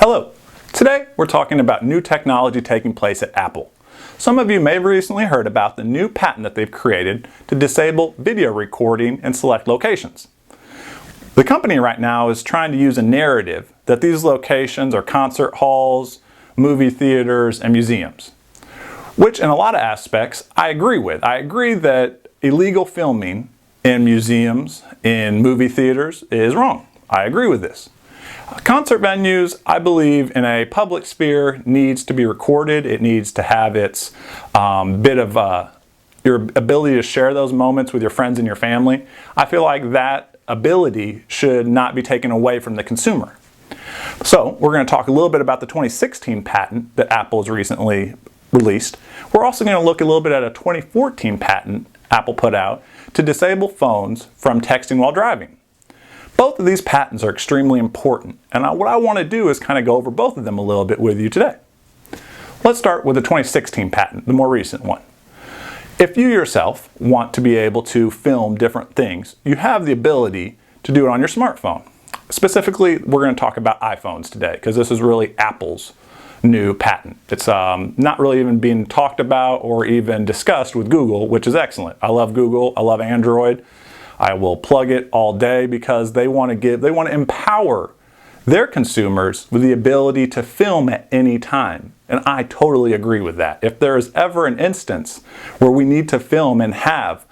Hello! Today we're talking about new technology taking place at Apple. Some of you may have recently heard about the new patent that they've created to disable video recording in select locations. The company right now is trying to use a narrative that these locations are concert halls, movie theaters, and museums, which in a lot of aspects I agree with. I agree that illegal filming in museums, in movie theaters is wrong. I agree with this. Concert venues, I believe, in a public sphere needs to be recorded. It needs to have its your ability to share those moments with your friends and your family. I feel like that ability should not be taken away from the consumer. So we're going to talk a little bit about the 2016 patent that Apple has recently released. We're also going to look a little bit at a 2014 patent Apple put out to disable phones from texting while driving. Both of these patents are extremely important, and what I want to do is kind of go over both of them a little bit with you today. Let's start with the 2016 patent, the more recent one. If you yourself want to be able to film different things, you have the ability to do it on your smartphone. Specifically, we're going to talk about iPhones today, because this is really Apple's new patent. It's not really even being talked about or even discussed with Google, which is excellent. I love Google, I love Android. I will plug it all day because they want to empower their consumers with the ability to film at any time. And I totally agree with that. If there is ever an instance where we need to film and have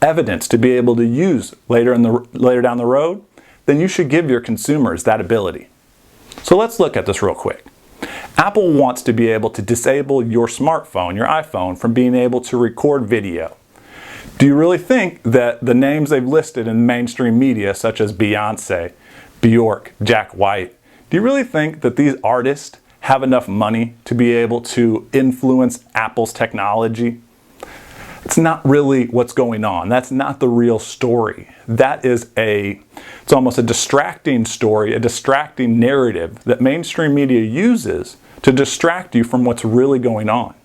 evidence to be able to use later down the road, then you should give your consumers that ability. So let's look at this real quick. Apple wants to be able to disable your smartphone, your iPhone, from being able to record video. Do you really think that the names they've listed in mainstream media, such as Beyonce, Bjork, Jack White, do you really think that these artists have enough money to be able to influence Apple's technology? It's not really what's going on. That's not the real story. It's almost a distracting story, a distracting narrative that mainstream media uses to distract you from what's really going on.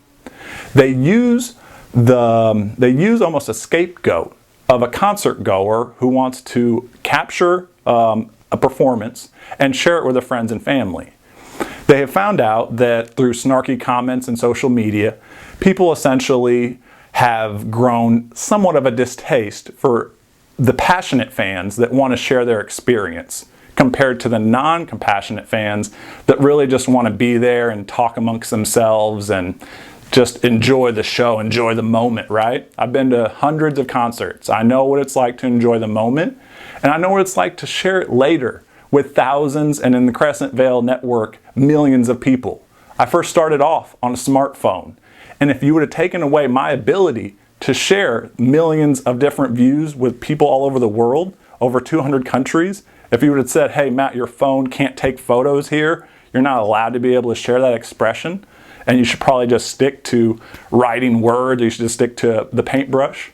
They use almost a scapegoat of a concert goer who wants to capture a performance and share it with their friends and family. They have found out that through snarky comments and social media, people essentially have grown somewhat of a distaste for the passionate fans that want to share their experience compared to the non-compassionate fans that really just want to be there and talk amongst themselves and just enjoy the show, enjoy the moment, right? I've been to hundreds of concerts. I know what it's like to enjoy the moment, and I know what it's like to share it later with thousands, and in the Crescent Vale network, millions of people. I first started off on a smartphone, and if you would have taken away my ability to share millions of different views with people all over the world, over 200 countries, if you would have said, hey Matt, your phone can't take photos here, you're not allowed to be able to share that expression, and you should probably just stick to writing words, you should just stick to the paintbrush,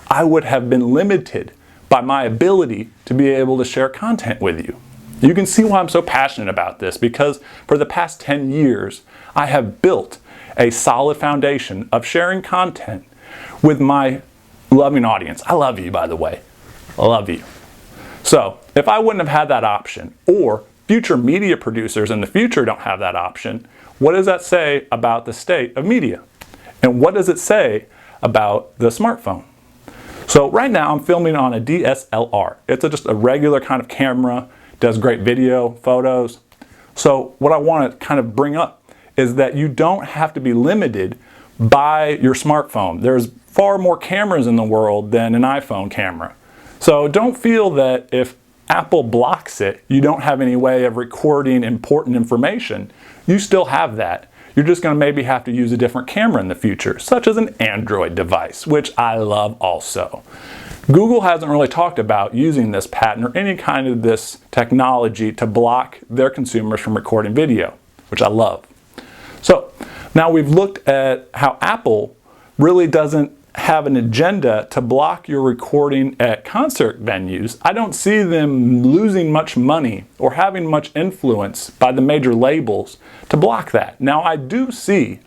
I would have been limited by my ability to be able to share content with you. You can see why I'm so passionate about this, because for the past 10 years, I have built a solid foundation of sharing content with my loving audience. I love you, by the way. I love you. So if I wouldn't have had that option, or future media producers in the future don't have that option, what does that say about the state of media? And what does it say about the smartphone? So right now I'm filming on a DSLR. It's just a regular kind of camera, does great video, photos. So what I want to kind of bring up is that you don't have to be limited by your smartphone. There's far more cameras in the world than an iPhone camera. So don't feel that if Apple blocks it, you don't have any way of recording important information. You still have that. You're just going to maybe have to use a different camera in the future, such as an Android device, which I love also. Google hasn't really talked about using this patent or any kind of this technology to block their consumers from recording video, which I love. So now we've looked at how Apple really doesn't have an agenda to block your recording at concert venues. I don't see them losing much money or having much influence by the major labels to block that. Now I do see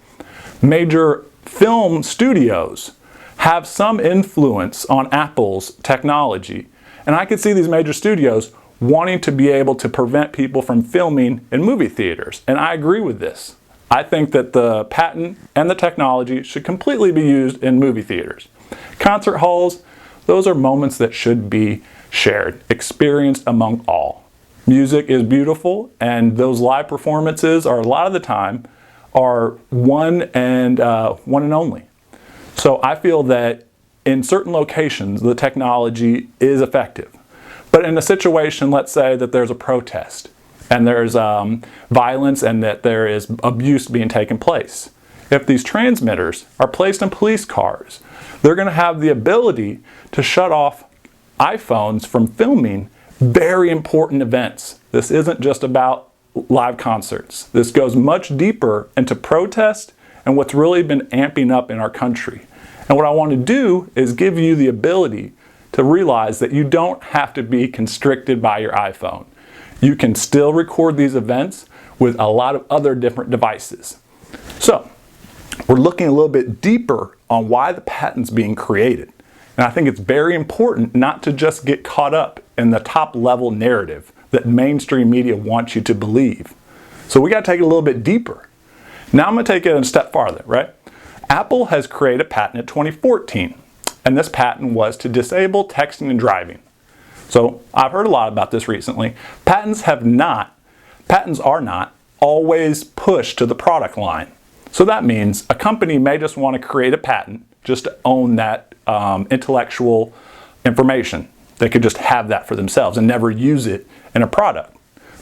major film studios have some influence on Apple's technology, and I could see these major studios wanting to be able to prevent people from filming in movie theaters. And I agree with this. I think that the patent and the technology should completely be used in movie theaters. Concert halls, those are moments that should be shared, experienced among all. Music is beautiful, and those live performances are a lot of the time are one and only. So I feel that in certain locations the technology is effective. But in a situation, let's say that there's a protest and there's violence and that there is abuse being taken place. If these transmitters are placed in police cars, they're going to have the ability to shut off iPhones from filming very important events. This isn't just about live concerts. This goes much deeper into protest and what's really been amping up in our country. And what I want to do is give you the ability to realize that you don't have to be constricted by your iPhone. You can still record these events with a lot of other different devices. So, we're looking a little bit deeper on why the patent's being created. And I think it's very important not to just get caught up in the top level narrative that mainstream media wants you to believe. So we got to take it a little bit deeper. Now I'm going to take it a step farther, right? Apple has created a patent in 2014, and this patent was to disable texting and driving. So I've heard a lot about this recently. Patents are not always pushed to the product line. So that means a company may just want to create a patent just to own that intellectual information. They could just have that for themselves and never use it in a product.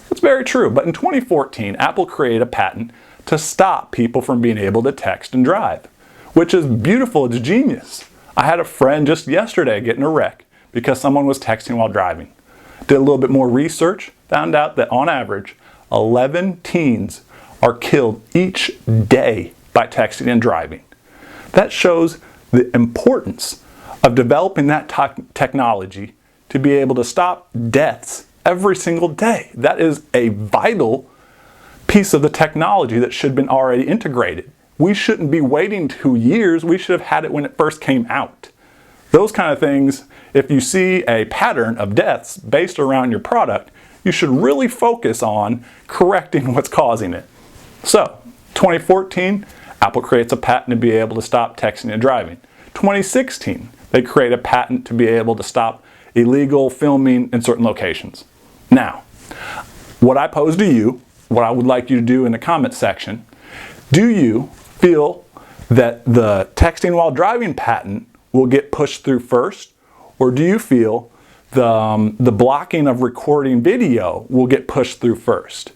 That's very true. But in 2014, Apple created a patent to stop people from being able to text and drive, which is beautiful. It's genius. I had a friend just yesterday get in a wreck because someone was texting while driving. Did a little bit more research, found out that on average, 11 teens are killed each day by texting and driving. That shows the importance of developing that technology to be able to stop deaths every single day. That is a vital piece of the technology that should have been already integrated. We shouldn't be waiting 2 years. We should have had it when it first came out. Those kind of things, if you see a pattern of deaths based around your product, you should really focus on correcting what's causing it. So, 2014, Apple creates a patent to be able to stop texting and driving. 2016, they create a patent to be able to stop illegal filming in certain locations. Now, what I pose to you, what I would like you to do in the comment section, do you feel that the texting while driving patent will get pushed through first, or do you feel the blocking of recording video will get pushed through first?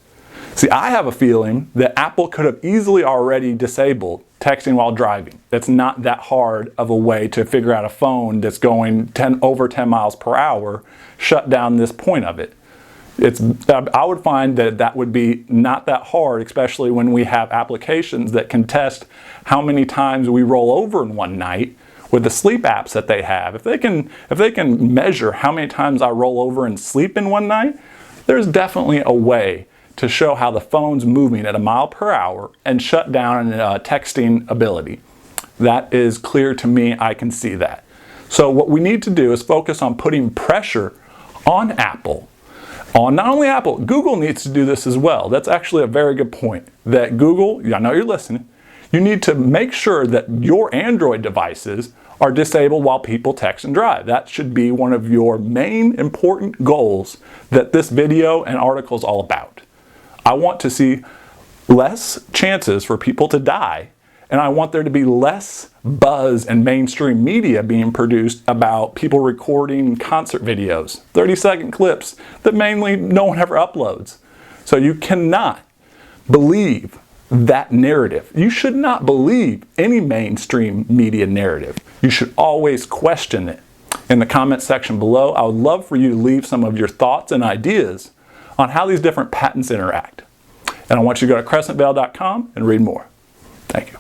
See, I have a feeling that Apple could have easily already disabled texting while driving. It's not that hard of a way to figure out a phone that's going over 10 miles per hour, shut down this point of it. I would find that would be not that hard, especially when we have applications that can test how many times we roll over in one night with the sleep apps that they have. If they can measure how many times I roll over and sleep in one night, there's definitely a way to show how the phone's moving at a mile per hour and shut down texting ability. That is clear to me. I can see that. So what we need to do is focus on putting pressure on Apple. On not only Apple, Google needs to do this as well. That's actually a very good point. That Google, I know you're listening, you need to make sure that your Android devices are disabled while people text and drive. That should be one of your main important goals that this video and article is all about. I want to see less chances for people to die, and I want there to be less buzz and mainstream media being produced about people recording concert videos, 30-second clips that mainly no one ever uploads. So you cannot believe that narrative. You should not believe any mainstream media narrative. You should always question it. In the comment section below, I would love for you to leave some of your thoughts and ideas on how these different patents interact. And I want you to go to crescentvale.com and read more. Thank you.